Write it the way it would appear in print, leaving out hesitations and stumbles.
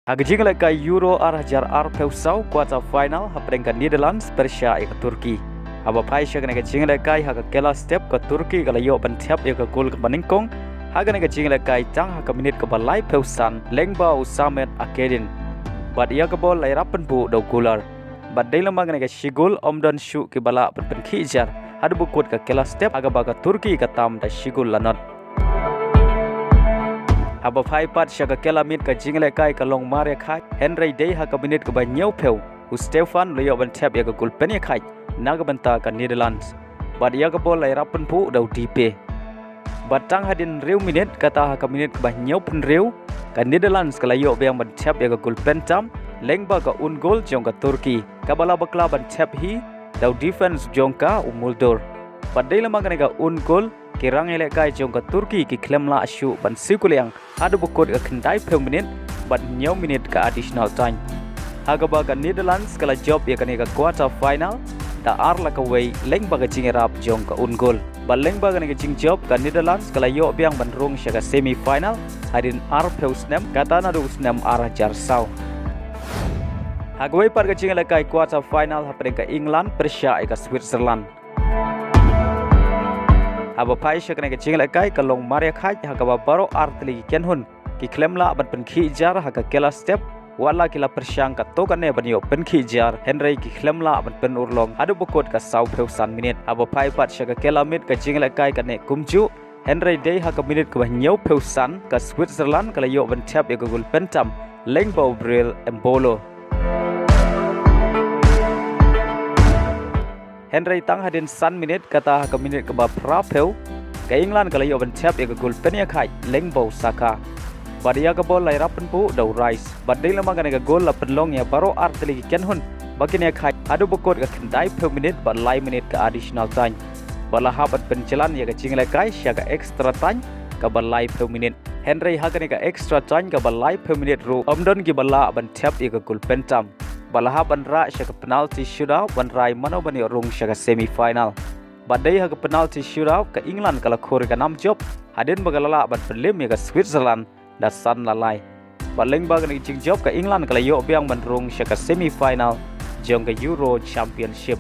Hagajing ka Euro arhajar pesau quarter final hapreng ka Netherlands Persia ke Turki. Haba pai sya ka jing ka haga kela step ke Turki kala yo bantap ka gol ke maningkong. Haga ka jing ka tang ha minit ke balai peusan Lyngba usamet akedin. Bad Ïaka bol lai rapen bu do gular. Bad dai lamang ka shigul omdan shu ke bala pen khijar. Hadu bukut ka kela step haga baga Turki ka tam da shigul lanot. Haba phai pat sya ka kela mit ka jingle kai ka long mare khai Henry day ha ka minit ka ba nyau peu u Stefan leyo ban tap ya ka gol pen ya khai naga banta ka Netherlands bad Ïaka bol lai rapen pu dau dipe batang hadin rew minit kata ha ka minit ka ba nyau pen rew ka Netherlands ka layo bang ban tap ya ka gol pen tam Lyngba ka un gol jong ka Turki ka bala bakla ban tap hi dau defense jong ka umuldor bad dai lamang ka un gol kirang elek kai jong ka Turki ki klemla asyu ban sikuliang ada bukut ka kendai peu minit bat nyau minit ka additional time haga ba ka Netherlands kala job ya ka quarter final da arla ka way Lyngba ka jingerap jong ka un gol ba Lyngba ka jing job ka Netherlands kala yo biang ban Rung sya ka semi final hadin peu snem kata na do snem jar sau haga way par ka jingela kai quarter final hapreng ka England Persia ka Switzerland Haba pai sya ka jingla kai ka long maria khai ha ka baro artli kenhun ki klemla ban pen khijar ha ka kela step wala kila persyang ka to ka ne ban yo pen khijar Henry ki klemla ban pen urlong adu bukot ka sau peusan minit haba pai pat sya ka kela mit ka jingla kai ka ne kumju Henry day ha ka minit ka nyau peusan ka Switzerland kala yo ban tap ya ka gol pentam Lyngba bril embolo Henry tang hadin san minit kata ka minit ke ba prapeu ka England kala yo ban tap ya ka gol pen ya khai Lyngba Saka bad Ïaka bol lai rapen pu do rice bad dai lama ka gol la penlong ya baro artli kenhun bakin ya khai adu bukot ka kendai peu minit ba lai minit ka additional time bala habat penjalan ya ka jingle kai sya ka extra time ka ba lai peu minit Henry ha ka extra time ka ba lai peu minit ru omdon ki bala ban tap ya ka gol pentam balaha banra sya ka penalty shootout banrai mano bani Rung sya ka semi final badai ha ka penalty shootout ka England kala khor ka nam job hadin bagalala ban prelim ya ka Switzerland da san lalai Lyngba ka jing job ka England kala yo biang ban Rung sya ka semi final jong ka Euro Championship